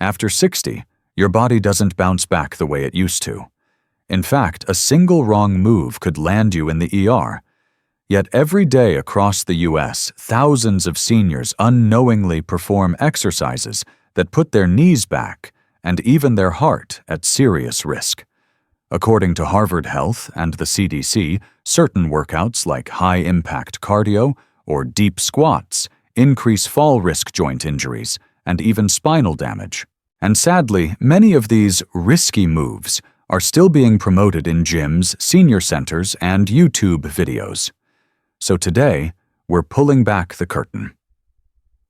After 60, your body doesn't bounce back the way it used to. In fact, a single wrong move could land you in the ER. Yet every day across the U.S., thousands of seniors unknowingly perform exercises that put their knees back and even their heart at serious risk. According to Harvard Health and the CDC, certain workouts like high-impact cardio or deep squats increase fall risk joint injuries and even spinal damage. And sadly, many of these risky moves are still being promoted in gyms, senior centers, and YouTube videos. So today, we're pulling back the curtain.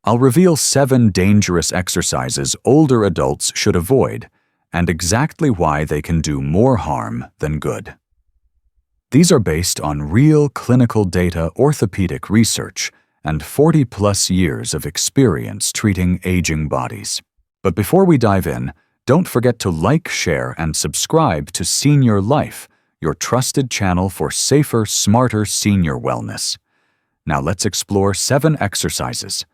I'll reveal 7 dangerous exercises older adults should avoid, and exactly why they can do more harm than good. These are based on real clinical data, orthopedic research, and 40-plus years of experience treating aging bodies. But before we dive in, don't forget to like, share, and subscribe to Senior Life, your trusted channel for safer, smarter senior wellness. Now let's explore 7 exercises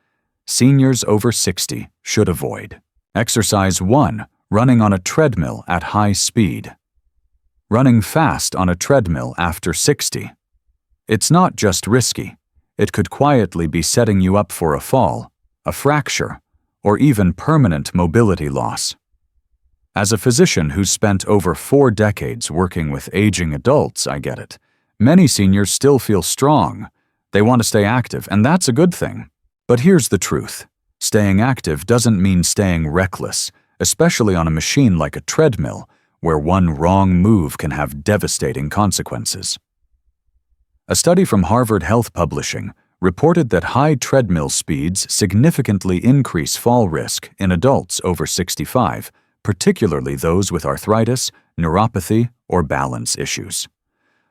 seniors over 60 should avoid. Exercise 1. Running on a treadmill at high speed. Running fast on a treadmill after 60. It's not just risky. It could quietly be setting you up for a fall, a fracture, or even permanent mobility loss. As a physician who's spent over 4 decades working with aging adults, I get it. Many seniors still feel strong. They want to stay active, and that's a good thing. But here's the truth. Staying active doesn't mean staying reckless, especially on a machine like a treadmill, where one wrong move can have devastating consequences. A study from Harvard Health Publishing reported that high treadmill speeds significantly increase fall risk in adults over 65, particularly those with arthritis, neuropathy, or balance issues.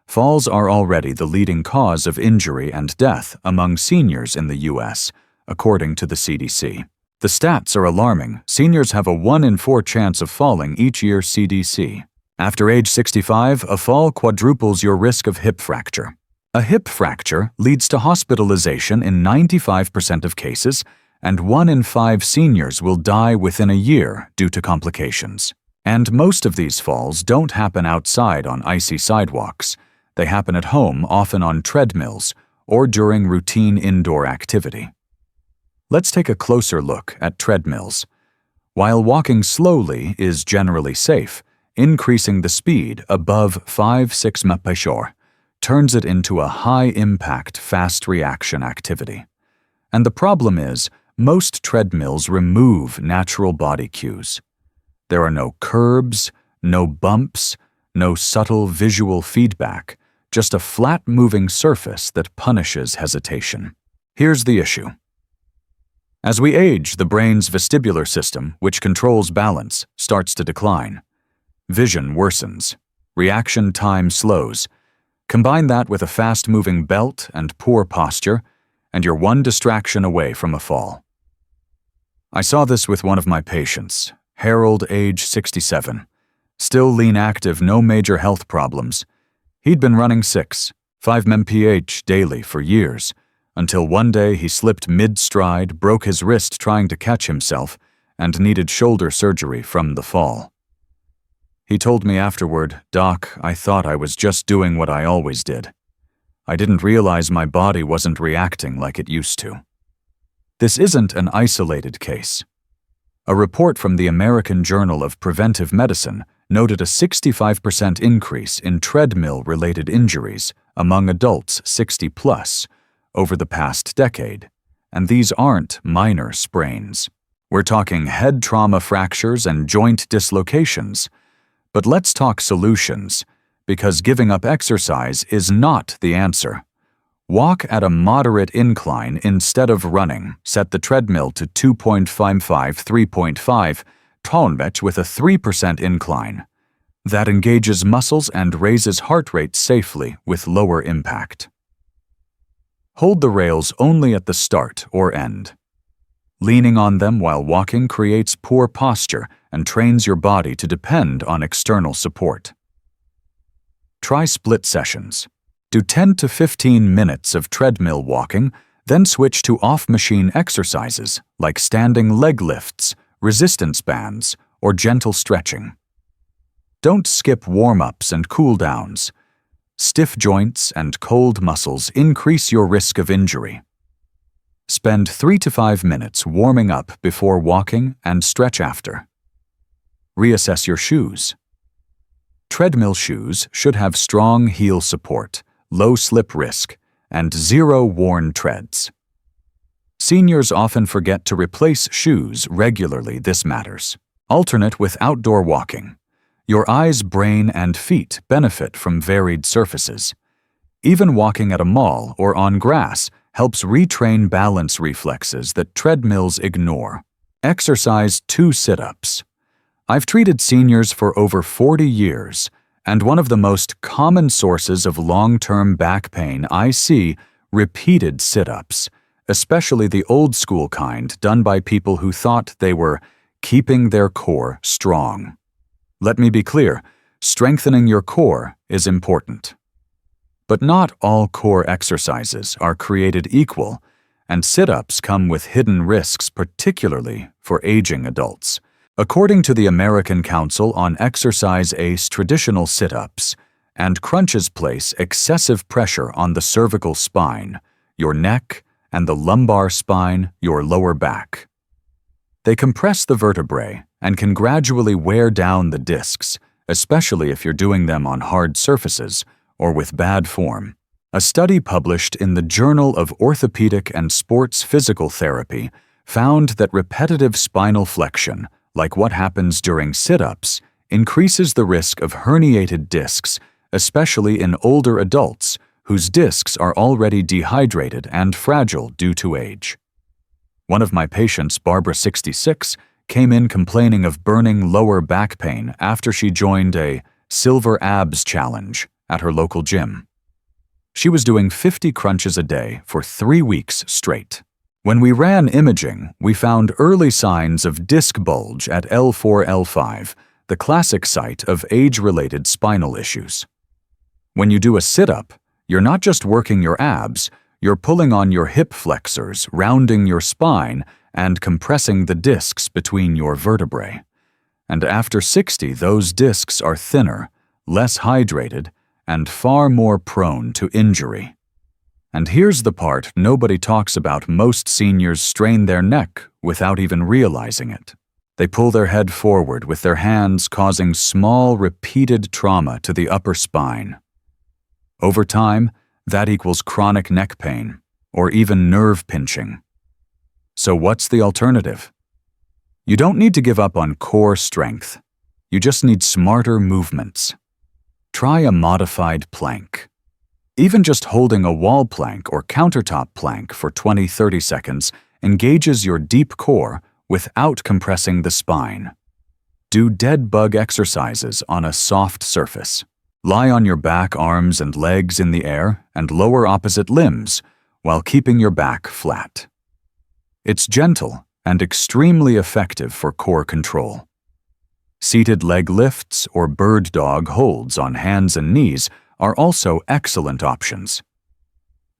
Falls are already the leading cause of injury and death among seniors in the U.S., according to the CDC. The stats are alarming. Seniors have a 1 in 4 chance of falling each year CDC. After age 65, a fall quadruples your risk of hip fracture. A hip fracture leads to hospitalization in 95% of cases, and 1 in 5 seniors will die within a year due to complications. And most of these falls don't happen outside on icy sidewalks. They happen at home, often on treadmills, or during routine indoor activity. Let's take a closer look at treadmills. While walking slowly is generally safe, increasing the speed above 5-6 mph turns it into a high-impact, fast-reaction activity. And the problem is, most treadmills remove natural body cues. There are no curbs, no bumps, no subtle visual feedback, just a flat-moving surface that punishes hesitation. Here's the issue. As we age, the brain's vestibular system, which controls balance, starts to decline. Vision worsens. Reaction time slows. Combine that with a fast-moving belt and poor posture, and you're one distraction away from a fall. I saw this with one of my patients, Harold, age 67. Still lean active, no major health problems. He'd been running 5 mph daily for years, until one day he slipped mid-stride, broke his wrist trying to catch himself, and needed shoulder surgery from the fall. He told me afterward, "Doc, I thought I was just doing what I always did. I didn't realize my body wasn't reacting like it used to." This isn't an isolated case. A report from the American Journal of Preventive Medicine noted a 65% increase in treadmill-related injuries among adults 60-plus over the past decade, and these aren't minor sprains. We're talking head trauma fractures and joint dislocations. But let's talk solutions, because giving up exercise is not the answer. Walk at a moderate incline instead of running. Set the treadmill to 2.55-3.5 tonne with a 3% incline. That engages muscles and raises heart rate safely with lower impact. Hold the rails only at the start or end. Leaning on them while walking creates poor posture and trains your body to depend on external support. Try split sessions. Do 10 to 15 minutes of treadmill walking, then switch to off-machine exercises like standing leg lifts, resistance bands, or gentle stretching. Don't skip warm-ups and cool-downs. Stiff joints and cold muscles increase your risk of injury. Spend 3 to 5 minutes warming up before walking and stretch after. Reassess your shoes. Treadmill shoes should have strong heel support, low slip risk, and 0 worn treads. Seniors often forget to replace shoes regularly. This matters. Alternate with outdoor walking. Your eyes, brain, and feet benefit from varied surfaces. Even walking at a mall or on grass helps retrain balance reflexes that treadmills ignore. Exercise 2 sit-ups. I've treated seniors for over 40 years, and one of the most common sources of long-term back pain I see repeated sit-ups, especially the old-school kind done by people who thought they were keeping their core strong. Let me be clear, strengthening your core is important. But not all core exercises are created equal, and sit-ups come with hidden risks, particularly for aging adults. According to the American Council on Exercise ACE, traditional sit-ups and crunches place excessive pressure on the cervical spine, your neck, and the lumbar spine, your lower back. They compress the vertebrae and can gradually wear down the discs, especially if you're doing them on hard surfaces or with bad form. A study published in the Journal of Orthopedic and Sports Physical Therapy found that repetitive spinal flexion, like what happens during sit-ups, increases the risk of herniated discs, especially in older adults whose discs are already dehydrated and fragile due to age. One of my patients, Barbara, 66, came in complaining of burning lower back pain after she joined a Silver Abs Challenge at her local gym. She was doing 50 crunches a day for 3 weeks straight. When we ran imaging, we found early signs of disc bulge at L4, L5, the classic site of age-related spinal issues. When you do a sit-up, you're not just working your abs, you're pulling on your hip flexors, rounding your spine, and compressing the discs between your vertebrae. And after 60, those discs are thinner, less hydrated, and far more prone to injury. And here's the part nobody talks about: most seniors strain their neck without even realizing it. They pull their head forward with their hands, causing small, repeated trauma to the upper spine. Over time, that equals chronic neck pain, or even nerve pinching. So what's the alternative? You don't need to give up on core strength. You just need smarter movements. Try a modified plank. Even just holding a wall plank or countertop plank for 20-30 seconds engages your deep core without compressing the spine. Do dead bug exercises on a soft surface. Lie on your back, arms, and legs in the air and lower opposite limbs while keeping your back flat. It's gentle and extremely effective for core control. Seated leg lifts or bird dog holds on hands and knees are also excellent options.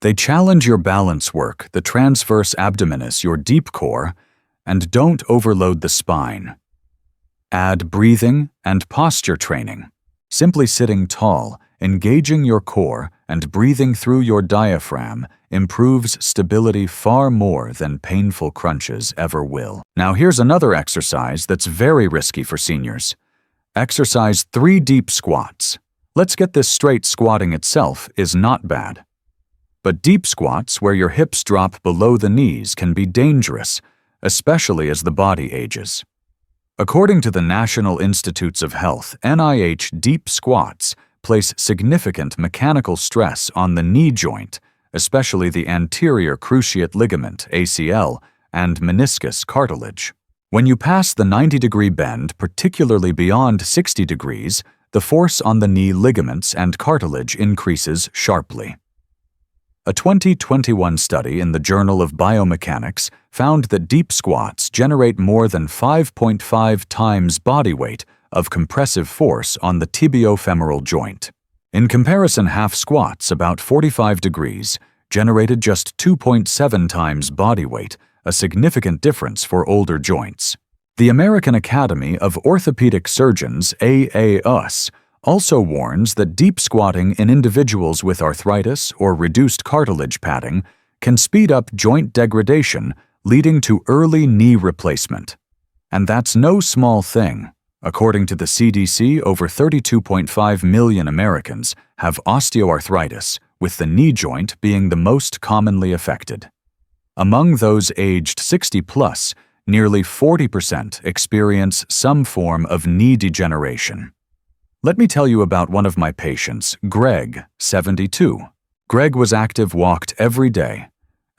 They challenge your balance work, the transverse abdominis, your deep core, and don't overload the spine. Add breathing and posture training. Simply sitting tall, engaging your core, and breathing through your diaphragm improves stability far more than painful crunches ever will. Now here's another exercise that's very risky for seniors. Exercise 3 deep squats. Let's get this straight: squatting itself is not bad. But deep squats, where your hips drop below the knees, can be dangerous, especially as the body ages. According to the National Institutes of Health, NIH, deep squats place significant mechanical stress on the knee joint, especially the anterior cruciate ligament, ACL, and meniscus cartilage. When you pass the 90-degree bend, particularly beyond 60 degrees, the force on the knee ligaments and cartilage increases sharply. A 2021 study in the Journal of Biomechanics found that deep squats generate more than 5.5 times body weight of compressive force on the tibiofemoral joint. In comparison, half squats, about 45 degrees, generated just 2.7 times body weight, a significant difference for older joints. The American Academy of Orthopedic Surgeons, AAOS, also warns that deep squatting in individuals with arthritis or reduced cartilage padding can speed up joint degradation, leading to early knee replacement. And that's no small thing. According to the CDC, over 32.5 million Americans have osteoarthritis, with the knee joint being the most commonly affected. Among those aged 60+, nearly 40% experience some form of knee degeneration. Let me tell you about one of my patients, Greg, 72. Greg was active, walked every day,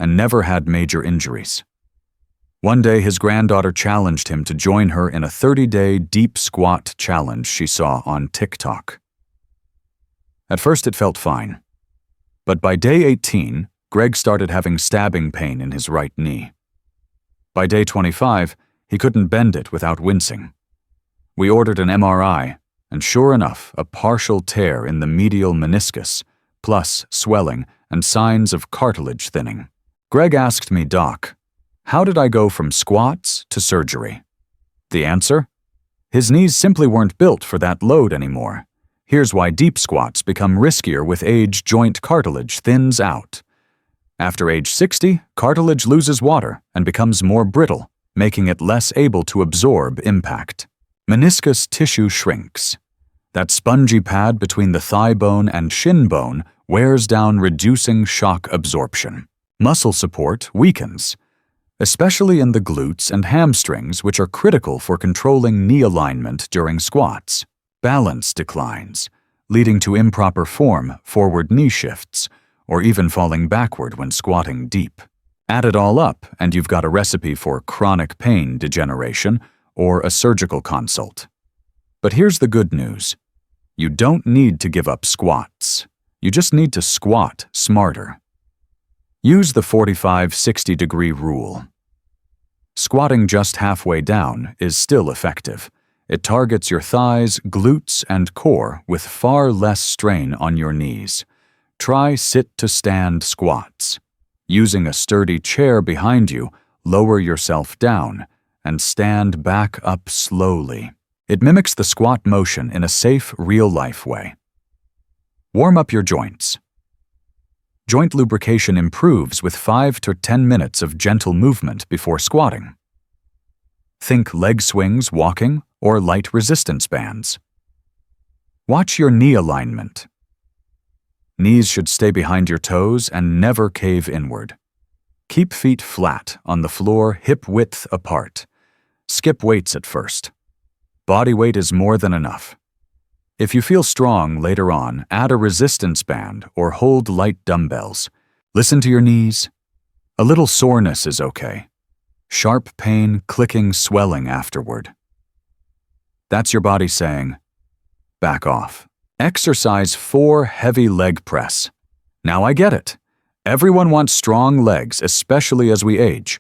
and never had major injuries. One day, his granddaughter challenged him to join her in a 30-day deep squat challenge she saw on TikTok. At first, it felt fine. But by day 18, Greg started having stabbing pain in his right knee. By day 25, he couldn't bend it without wincing. We ordered an MRI, and sure enough, a partial tear in the medial meniscus, plus swelling and signs of cartilage thinning. Greg asked me, "Doc, how did I go from squats to surgery?" The answer? His knees simply weren't built for that load anymore. Here's why deep squats become riskier with age. Joint cartilage thins out. After age 60, cartilage loses water and becomes more brittle, making it less able to absorb impact. Meniscus tissue shrinks. That spongy pad between the thigh bone and shin bone wears down, reducing shock absorption. Muscle support weakens, especially in the glutes and hamstrings, which are critical for controlling knee alignment during squats. Balance declines, leading to improper form, forward knee shifts, or even falling backward when squatting deep. Add it all up, and you've got a recipe for chronic pain degeneration or a surgical consult. But here's the good news. You don't need to give up squats. You just need to squat smarter. Use the 45-60-degree rule. Squatting just halfway down is still effective. It targets your thighs, glutes, and core with far less strain on your knees. Try sit-to-stand squats. Using a sturdy chair behind you, lower yourself down and stand back up slowly. It mimics the squat motion in a safe, real-life way. Warm up your joints. Joint lubrication improves with 5 to 10 minutes of gentle movement before squatting. Think leg swings, walking, or light resistance bands. Watch your knee alignment. Knees should stay behind your toes and never cave inward. Keep feet flat on the floor, hip width apart. Skip weights at first. Body weight is more than enough. If you feel strong later on, add a resistance band or hold light dumbbells. Listen to your knees. A little soreness is okay. Sharp pain, clicking, swelling afterward. That's your body saying, back off. Exercise 4 heavy leg press. Now I get it. Everyone wants strong legs, especially as we age.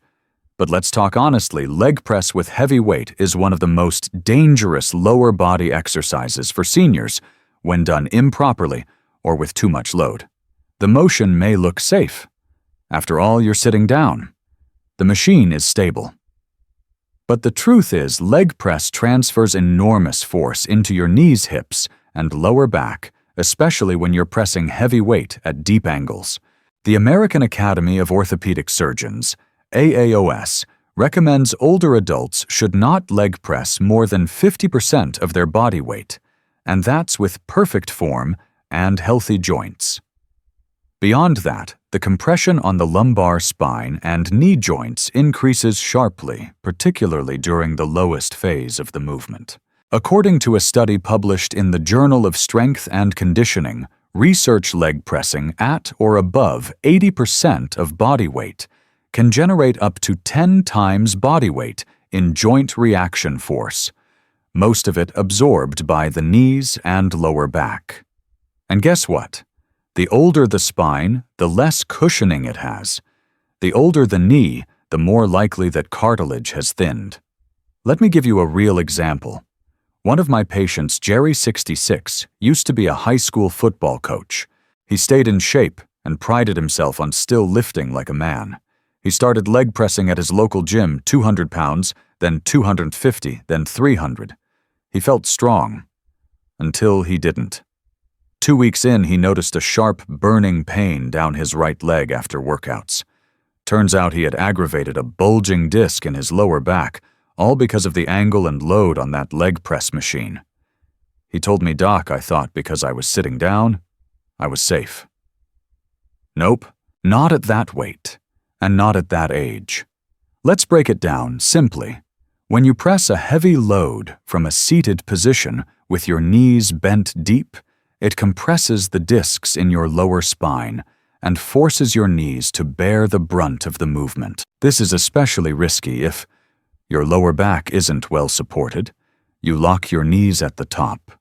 But let's talk honestly, leg press with heavy weight is one of the most dangerous lower body exercises for seniors when done improperly or with too much load. The motion may look safe. After all, you're sitting down. The machine is stable. But the truth is, leg press transfers enormous force into your knees, hips, and lower back, especially when you're pressing heavy weight at deep angles. The American Academy of Orthopedic Surgeons, AAOS, recommends older adults should not leg press more than 50% of their body weight, and that's with perfect form and healthy joints. Beyond that, the compression on the lumbar spine and knee joints increases sharply, particularly during the lowest phase of the movement. According to a study published in the Journal of Strength and Conditioning, research leg pressing at or above 80% of body weight can generate up to 10 times body weight in joint reaction force, most of it absorbed by the knees and lower back. And guess what? The older the spine, the less cushioning it has. The older the knee, the more likely that cartilage has thinned. Let me give you a real example. One of my patients, Jerry, 66, used to be a high school football coach. He stayed in shape and prided himself on still lifting like a man. He started leg pressing at his local gym, 200 pounds, then 250, then 300. He felt strong. Until he didn't. 2 weeks in, he noticed a sharp, burning pain down his right leg after workouts. Turns out he had aggravated a bulging disc in his lower back, all because of the angle and load on that leg press machine. He told me, "Doc, I thought because I was sitting down, I was safe." Nope, not at that weight, and not at that age. Let's break it down simply. When you press a heavy load from a seated position with your knees bent deep, it compresses the discs in your lower spine and forces your knees to bear the brunt of the movement. This is especially risky if your lower back isn't well supported, you lock your knees at the top,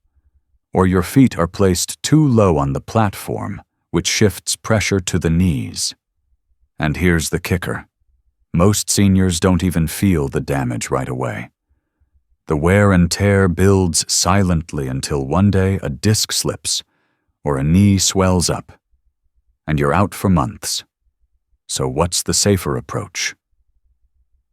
or your feet are placed too low on the platform, which shifts pressure to the knees. And here's the kicker. Most seniors don't even feel the damage right away. The wear and tear builds silently until one day a disc slips or a knee swells up, and you're out for months. So what's the safer approach?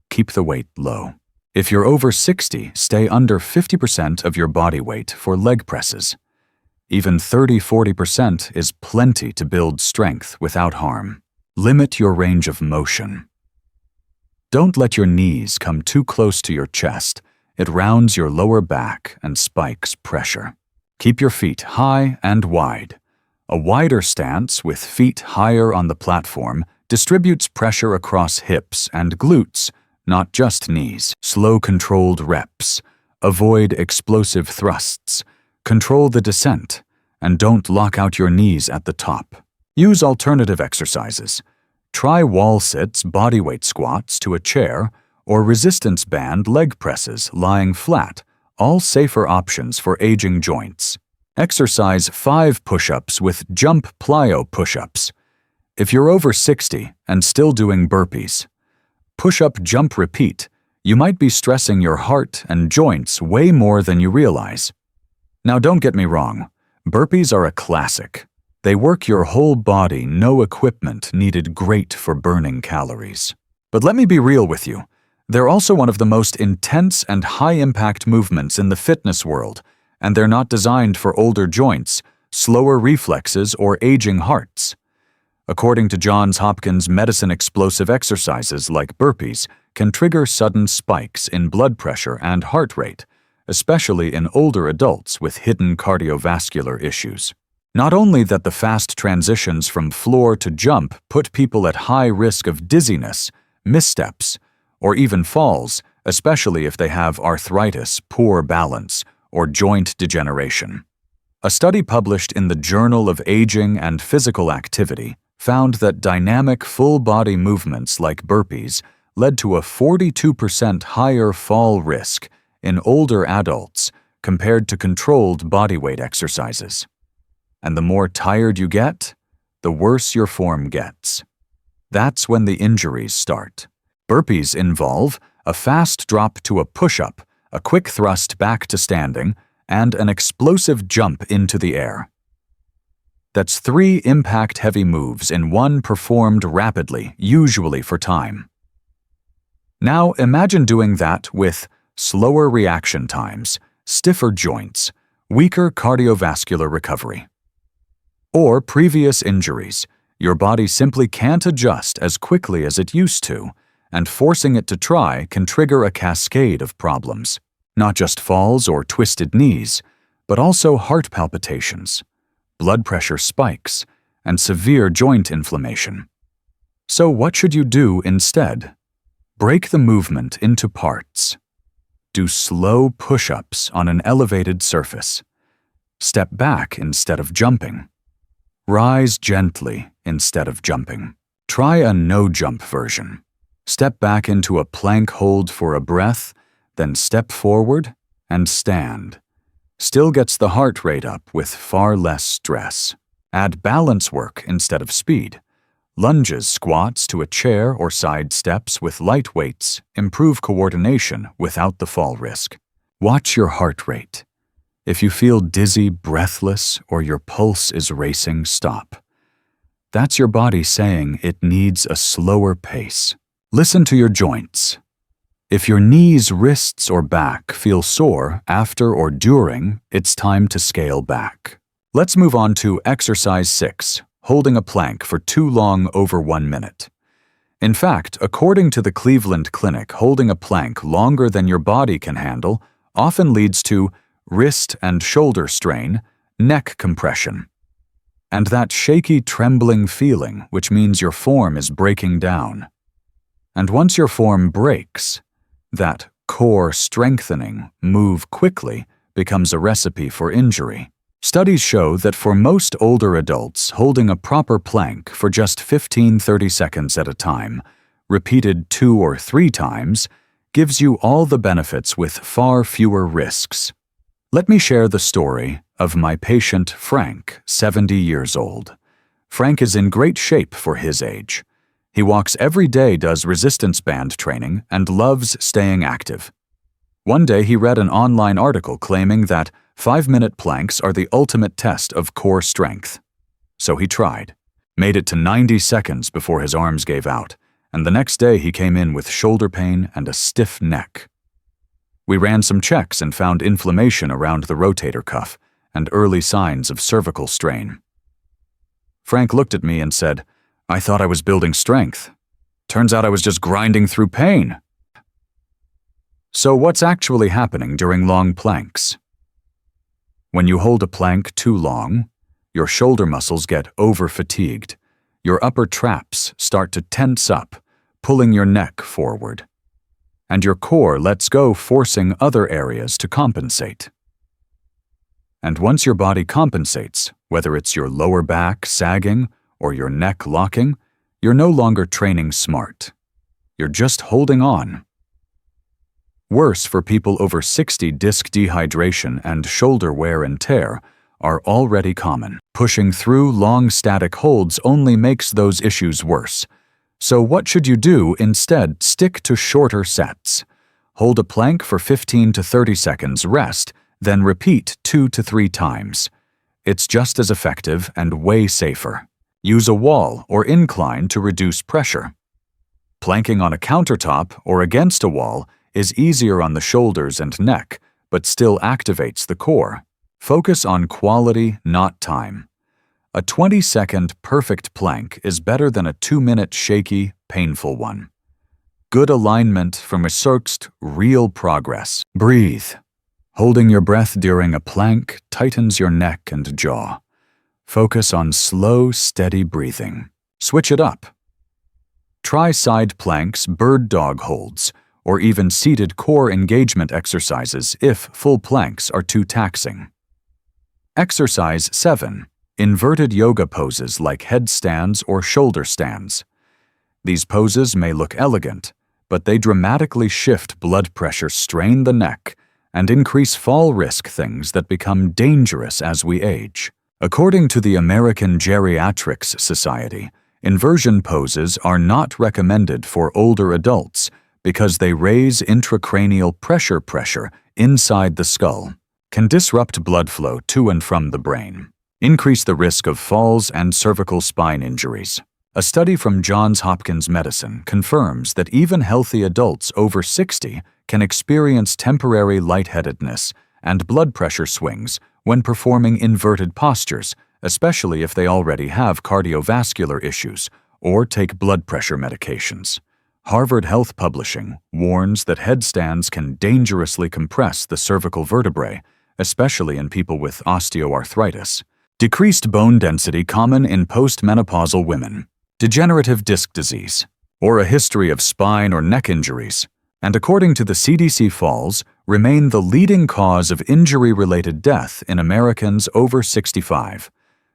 Keep the weight low. If you're over 60, stay under 50% of your body weight for leg presses. Even 30–40% is plenty to build strength without harm. Limit your range of motion. Don't let your knees come too close to your chest. It rounds your lower back and spikes pressure. Keep your feet high and wide. A wider stance with feet higher on the platform distributes pressure across hips and glutes, not just knees. Slow, controlled reps. Avoid explosive thrusts. Control the descent, and don't lock out your knees at the top. Use alternative exercises. Try wall sits, bodyweight squats to a chair, or resistance band leg presses lying flat, all safer options for aging joints. Exercise 5 push-ups with jump plyo push-ups. If you're over 60 and still doing burpees, push-up jump repeat, you might be stressing your heart and joints way more than you realize. Now don't get me wrong, burpees are a classic. They work your whole body, no equipment needed, great for burning calories. But let me be real with you. They're also one of the most intense and high-impact movements in the fitness world, and they're not designed for older joints, slower reflexes, or aging hearts. According to Johns Hopkins medicine, explosive exercises like burpees can trigger sudden spikes in blood pressure and heart rate, especially in older adults with hidden cardiovascular issues. Not only that, the fast transitions from floor to jump put people at high risk of dizziness, missteps, or even falls, especially if they have arthritis, poor balance, or joint degeneration. A study published in the Journal of Aging and Physical Activity found that dynamic full-body movements like burpees led to a 42% higher fall risk in older adults compared to controlled bodyweight exercises. And the more tired you get, the worse your form gets. That's when the injuries start. Burpees involve a fast drop to a push-up, a quick thrust back to standing, and an explosive jump into the air. That's 3 impact-heavy moves in one, performed rapidly, usually for time. Now imagine doing that with slower reaction times, stiffer joints, weaker cardiovascular recovery. Or previous injuries. Your body simply can't adjust as quickly as it used to, and forcing it to try can trigger a cascade of problems. Not just falls or twisted knees, but also heart palpitations, blood pressure spikes, and severe joint inflammation. So what should you do instead? Break the movement into parts. Do slow push-ups on an elevated surface. Step back instead of jumping. Rise gently instead of jumping. Try a no-jump version. Step back into a plank hold for a breath, then step forward and stand. Still gets the heart rate up with far less stress. Add balance work instead of speed. Lunges, squats to a chair, or side steps with light weights improve coordination without the fall risk. Watch your heart rate. If you feel dizzy, breathless, or your pulse is racing, stop. That's your body saying it needs a slower pace. Listen to your joints. If your knees, wrists, or back feel sore after or during, it's time to scale back. Let's move on to exercise 6, holding a plank for too long over 1 minute. In fact, according to the Cleveland Clinic, holding a plank longer than your body can handle often leads to wrist and shoulder strain, neck compression, and that shaky, trembling feeling, which means your form is breaking down. And once your form breaks, that core strengthening, move quickly, becomes a recipe for injury. Studies show that for most older adults, holding a proper plank for just 15-30 seconds at a time, repeated 2 or 3 times, gives you all the benefits with far fewer risks. Let me share the story of my patient Frank, 70 years old. Frank is in great shape for his age. He walks every day, does resistance band training, and loves staying active. One day he read an online article claiming that 5-minute planks are the ultimate test of core strength. So he tried, made it to 90 seconds before his arms gave out, and the next day he came in with shoulder pain and a stiff neck. We ran some checks and found inflammation around the rotator cuff and early signs of cervical strain. Frank looked at me and said, "I thought I was building strength. Turns out I was just grinding through pain." So what's actually happening during long planks? When you hold a plank too long, your shoulder muscles get over-fatigued. Your upper traps start to tense up, pulling your neck forward. And your core lets go, forcing other areas to compensate. And once your body compensates, whether it's your lower back sagging or your neck locking, you're no longer training smart. You're just holding on. Worse, for people over 60, disc dehydration and shoulder wear and tear are already common. Pushing through long static holds only makes those issues worse. So what should you do instead? Stick to shorter sets. Hold a plank for 15 to 30 seconds, rest, then repeat 2 to 3 times. It's just as effective and way safer. Use a wall or incline to reduce pressure. Planking on a countertop or against a wall is easier on the shoulders and neck, but still activates the core. Focus on quality, not time. A 20-second perfect plank is better than a 2-minute shaky, painful one. Good alignment from researched, real progress. Breathe. Holding your breath during a plank tightens your neck and jaw. Focus on slow, steady breathing. Switch it up. Try side planks, bird dog holds, or even seated core engagement exercises if full planks are too taxing. Exercise 7. Inverted yoga poses like headstands or shoulder stands. These poses may look elegant, but they dramatically shift blood pressure, strain the neck, and increase fall risk, things that become dangerous as we age. According to the American Geriatrics Society, inversion poses are not recommended for older adults because they raise intracranial pressure inside the skull, can disrupt blood flow to and from the brain, increase the risk of falls and cervical spine injuries. A study from Johns Hopkins Medicine confirms that even healthy adults over 60 can experience temporary lightheadedness and blood pressure swings when performing inverted postures, especially if they already have cardiovascular issues or take blood pressure medications. Harvard Health Publishing warns that headstands can dangerously compress the cervical vertebrae, especially in people with osteoarthritis. Decreased bone density common in postmenopausal women, degenerative disc disease, or a history of spine or neck injuries, and according to the CDC, falls remain the leading cause of injury-related death in Americans over 65,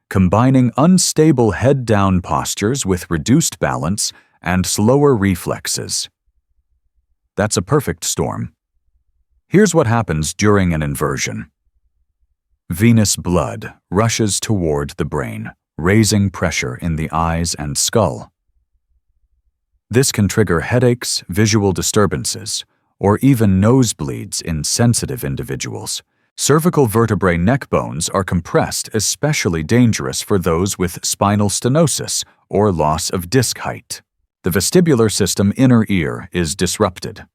combining unstable head-down postures with reduced balance and slower reflexes. That's a perfect storm. Here's what happens during an inversion. Venous blood rushes toward the brain, raising pressure in the eyes and skull. This can trigger headaches, visual disturbances, or even nosebleeds in sensitive individuals. Cervical vertebrae neck bones are compressed, especially dangerous for those with spinal stenosis or loss of disc height. The vestibular system, inner ear, is disrupted.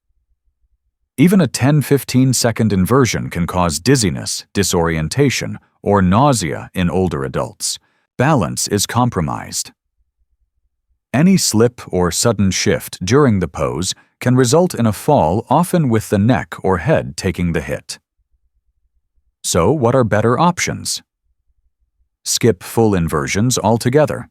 Even a 10–15-second inversion can cause dizziness, disorientation, or nausea in older adults. Balance is compromised. Any slip or sudden shift during the pose can result in a fall, often with the neck or head taking the hit. So, what are better options? Skip full inversions altogether.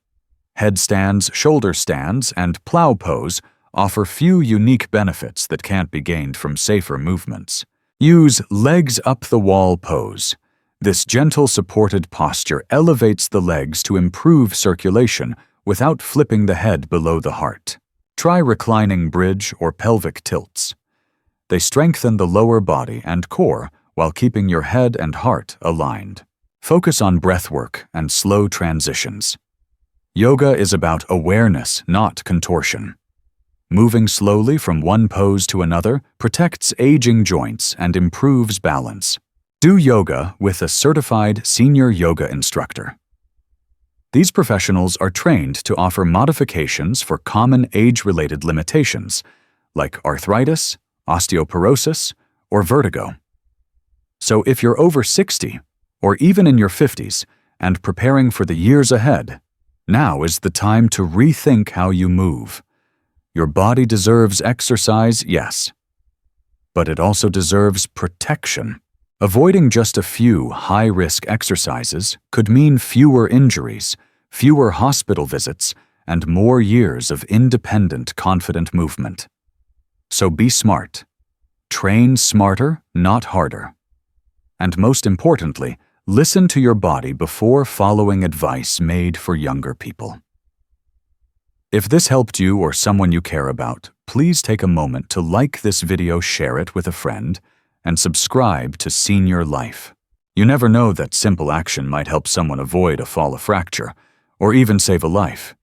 Headstands, shoulder stands, and plow pose offer few unique benefits that can't be gained from safer movements. Use legs up the wall pose. This gentle supported posture elevates the legs to improve circulation without flipping the head below the heart. Try reclining bridge or pelvic tilts. They strengthen the lower body and core while keeping your head and heart aligned. Focus on breathwork and slow transitions. Yoga is about awareness, not contortion. Moving slowly from one pose to another protects aging joints and improves balance. Do yoga with a certified senior yoga instructor. These professionals are trained to offer modifications for common age-related limitations, like arthritis, osteoporosis, or vertigo. So if you're over 60, or even in your 50s, and preparing for the years ahead, now is the time to rethink how you move. Your body deserves exercise, yes, but it also deserves protection. Avoiding just a few high-risk exercises could mean fewer injuries, fewer hospital visits, and more years of independent, confident movement. So be smart. Train smarter, not harder. And most importantly, listen to your body before following advice made for younger people. If this helped you or someone you care about, please take a moment to like this video, share it with a friend, and subscribe to Senior Life. You never know that simple action might help someone avoid a fall or fracture, or even save a life.